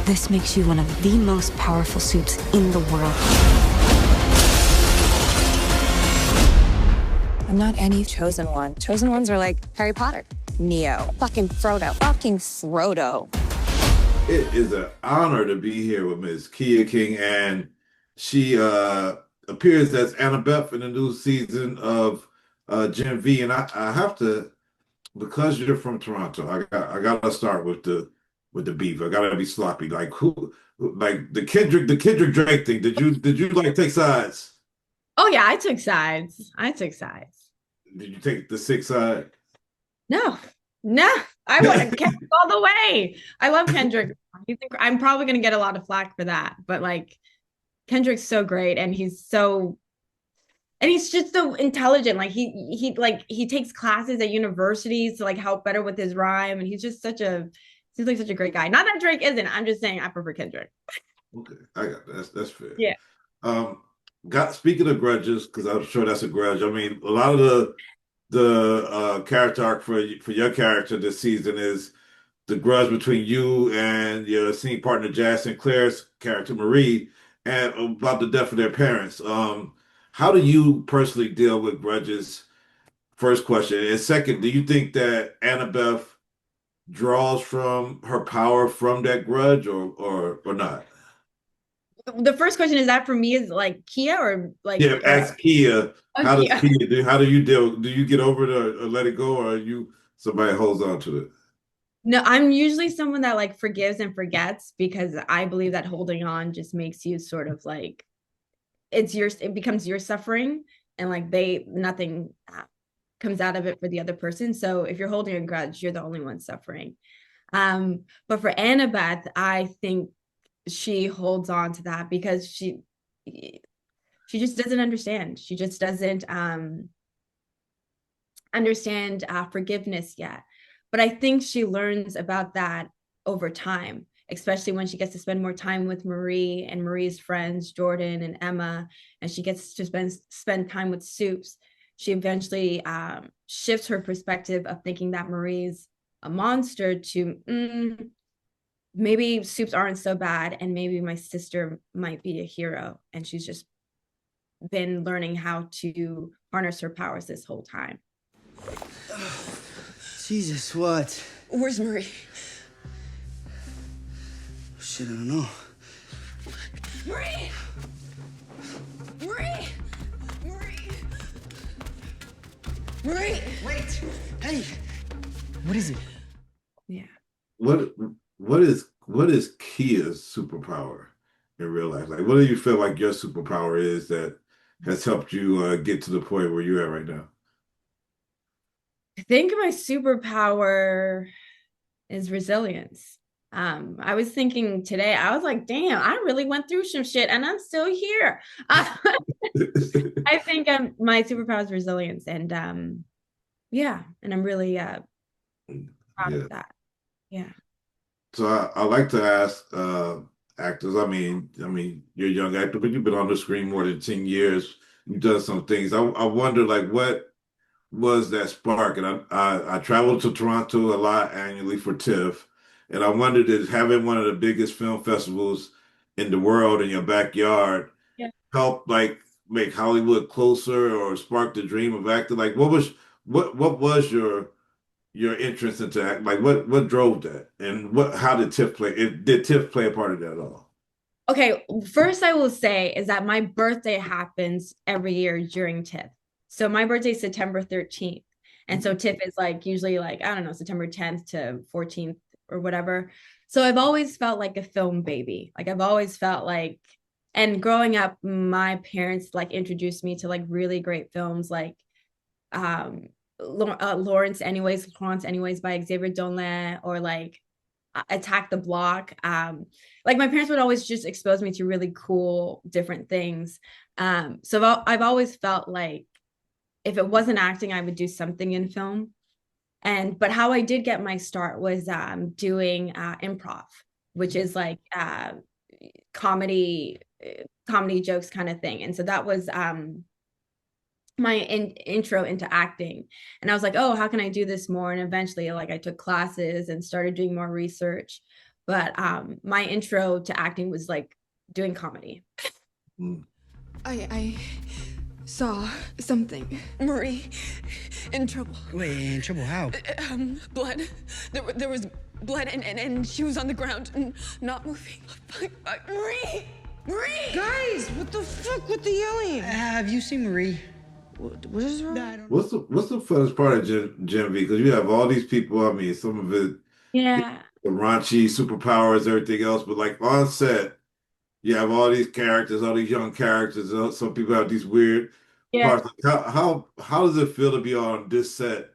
This makes you one of the most powerful supes in the world. I'm not any chosen one. Chosen ones are like Harry Potter, Neo, fucking Frodo, fucking Frodo. It is an honor to be here with Miss Keeya King, and she appears as Annabeth in the new season of Gen V. And I have to, because you're from Toronto, I gotta start with the beef. I gotta be sloppy. Like like the Kendrick Drake thing. Did you like take sides? Oh yeah, I took sides. Did you take the sick side? No, no, I want Kendrick all the way. I love Kendrick. I'm probably gonna get a lot of flack for that, but like Kendrick's so great, and he's just so intelligent. Like he takes classes at universities to like help better with his rhyme, and seems like such a great guy. Not that Drake isn't. I'm just saying I prefer Kendrick. Okay, I got that. That's fair. Yeah. Um, got speaking of grudges, because I'm sure that's a grudge. I mean, a lot of the character arc for your character this season is the grudge between you and your scene partner Jazz Sinclair's character Marie, and about the death of their parents. How do you personally deal with grudges? First question, and second, do you think that Annabeth draws from her power from that grudge, or not? The first question is that for me is like Keeya or like Yeah, ask Keeya. oh, How does Keeya. Keeya do? How do you deal? Do you get over it, or let it go, or are you somebody holds on to it? No, I'm usually someone that like forgives and forgets because I believe that holding on just makes you sort of like it becomes your suffering, and like nothing comes out of it for the other person. So if you're holding a grudge, you're the only one suffering. But for Annabeth, I think she holds on to that because she just doesn't understand. She just doesn't understand forgiveness yet. But I think she learns about that over time, especially when she gets to spend more time with Marie and Marie's friends, Jordan and Emma, and she gets to spend time with Supes. She eventually shifts her perspective of thinking that Marie's a monster to maybe Supes aren't so bad, and maybe my sister might be a hero, and she's just been learning how to harness her powers this whole time. Jesus, what? Where's Marie? Shit, I don't know. Marie! Marie! Marie! Marie! Wait! Hey! What is it? Yeah. What is Keeya's superpower in real life? Like, what do you feel like your superpower is that has helped you get to the point where you're at right now? I think my superpower is resilience. I was thinking today, I was like, damn, I really went through some shit and I'm still here. I think my superpower is resilience, and yeah, and I'm really proud Yeah. of that. Yeah. So I like to ask actors. I mean, you're a young actor, but you've been on the screen more than 10 years. You've done some things. I wonder, like, what was that spark? And I traveled to Toronto a lot annually for TIFF, and I wondered if having one of the biggest film festivals in the world in your backyard Yeah. help like make Hollywood closer or spark the dream of acting? Like what was your entrance into act? Like what drove that? And how did TIFF play? Did TIFF play a part of that at all? Okay, first I will say is that my birthday happens every year during TIFF. So my birthday is September 13th. And so TIFF is like usually like, I don't know, September 10th to 14th or whatever. So I've always felt like a film baby. Like I've always felt like, and growing up, my parents like introduced me to like really great films like Lawrence Anyways by Xavier Dolan, or like Attack the Block. Like my parents would always just expose me to really cool different things. So I've always felt like if it wasn't acting, I would do something in film. But how I did get my start was doing improv, which is like comedy comedy jokes kind of thing. And so that was my intro into acting. And I was like, oh, how can I do this more? And eventually like I took classes and started doing more research. But my intro to acting was like doing comedy. Mm. I saw something. Marie in trouble. Wait, in trouble how? Blood. There was blood and she was on the ground and not moving. Marie! Marie! Guys, what the fuck with the yelling? Have you seen Marie? What is wrong? What's the funnest part of Gen V? Because you have all these people. I mean, some of it, Yeah. the raunchy superpowers, everything else, but like on set, you have all these characters, all these young characters. Some people have these weird Yeah. parts. Like how does it feel to be on this set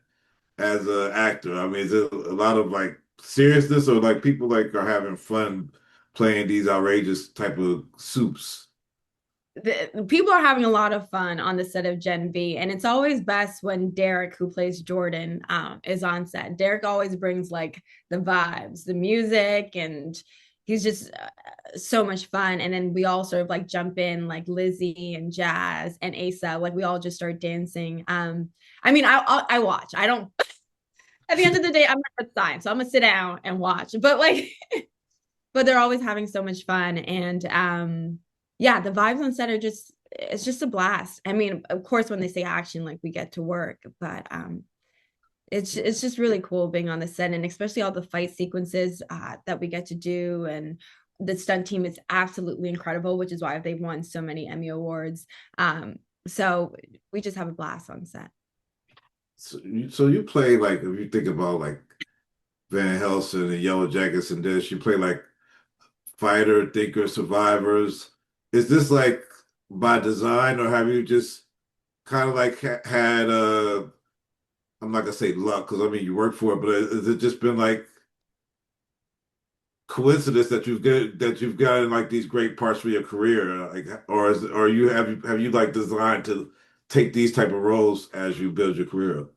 as an actor? I mean, is it a lot of like seriousness, or like people like are having fun playing these outrageous type of soups? The people are having a lot of fun on the set of Gen V, and it's always best when Derek, who plays Jordan, is on set. Derek always brings like the vibes, the music, and he's just so much fun. And then we all sort of like jump in, like Lizzie and Jazz and Asa, like we all just start dancing. I mean, I watch. I don't. At the end of the day, I'm not sign, so I'm gonna sit down and watch. But like, but they're always having so much fun, and yeah, the vibes on set are just, it's just a blast. I mean, of course, when they say action, like we get to work, but it's just really cool being on the set, and especially all the fight sequences that we get to do. And the stunt team is absolutely incredible, which is why they've won so many Emmy Awards. So we just have a blast on set. So you play like, if you think about like Van Helsing and Yellowjackets and this, you play like fighter, thinker, survivors. Is this like by design, or have you just kind of like had I'm not gonna say luck because I mean you work for it, but has it just been like coincidence that you've gotten like these great parts for your career, like, or you have you like designed to take these type of roles as you build your career up?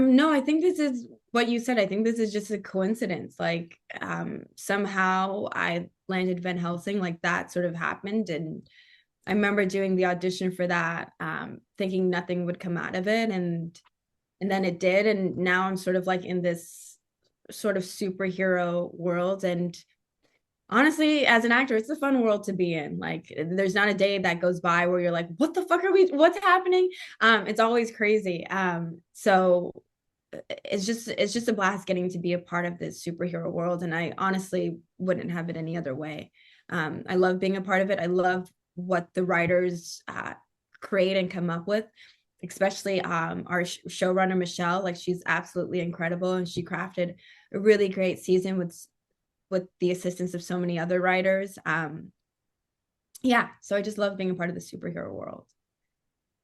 No, I think this is what you said. I think this is just a coincidence. Like, somehow I landed Van Helsing, like that sort of happened. And I remember doing the audition for that, thinking nothing would come out of it. And then it did. And now I'm sort of like in this sort of superhero world. And honestly, as an actor, it's a fun world to be in. Like, there's not a day that goes by where you're like, what the fuck what's happening? It's always crazy. So it's just a blast getting to be a part of this superhero world. And I honestly wouldn't have it any other way. I love being a part of it. I love what the writers create and come up with, especially our showrunner, Michelle. Like, she's absolutely incredible. And she crafted a really great season with the assistance of so many other writers. Yeah, so I just love being a part of the superhero world.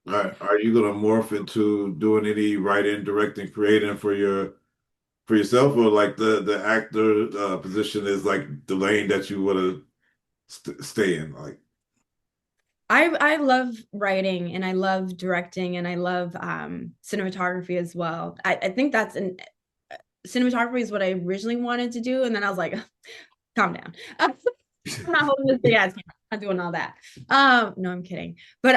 Are you gonna morph into doing any writing, directing, creating for yourself, or like the actor position is like the lane that you want to stay in? Like, I love writing, and I love directing, and I love cinematography as well. I think cinematography is what I originally wanted to do, and then I was like, calm down. I'm not holding this big ass camera. I'm not doing all that. No, I'm kidding. But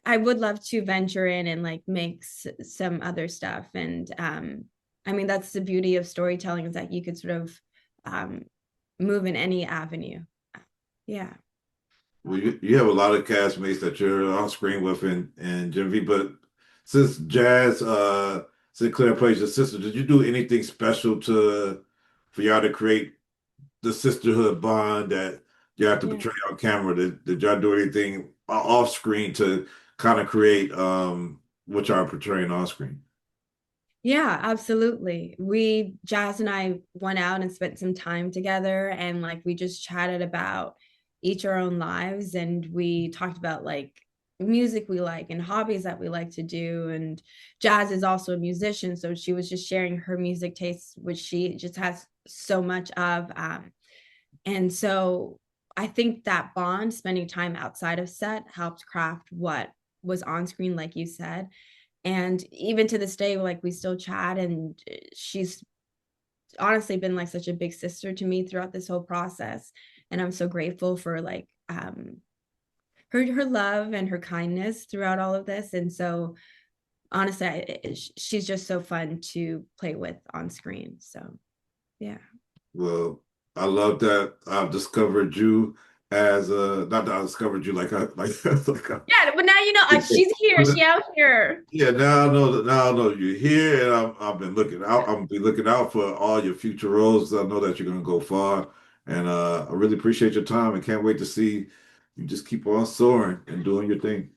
I would love to venture in and like make some other stuff. And I mean, that's the beauty of storytelling, is that you could sort of move in any avenue. Yeah. well, you have a lot of castmates that you're on screen with in Gen V, but since Jazz Sinclair plays your sister, did you do anything special for y'all to create the sisterhood bond that you have to Yeah. portray on camera? Did y'all do anything off screen to kind of create what y'all are portraying on screen? Yeah, absolutely. Jazz and I went out and spent some time together, and like we just chatted about each our own lives, and we talked about like music we like and hobbies that we like to do. And Jazz is also a musician, so she was just sharing her music tastes, which she just has so much of. And so I think that bond, spending time outside of set, helped craft what was on screen, like you said. And even to this day, like we still chat, and she's honestly been like such a big sister to me throughout this whole process. And I'm so grateful for like her love and her kindness throughout all of this. And so honestly, she's just so fun to play with on screen. So, yeah. Well, I love that I've discovered you as not that I discovered you like Yeah, but now you know she's here. She out here. yeah, now I know you're here, and I've been looking out. I'm be looking out for all your future roles. I know that you're gonna go far, and I really appreciate your time and can't wait to see you just keep on soaring and doing your thing.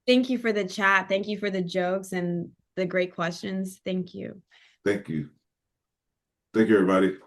Thank you for the chat. Thank you for the jokes and the great questions. Thank you. Thank you. Thank you, everybody.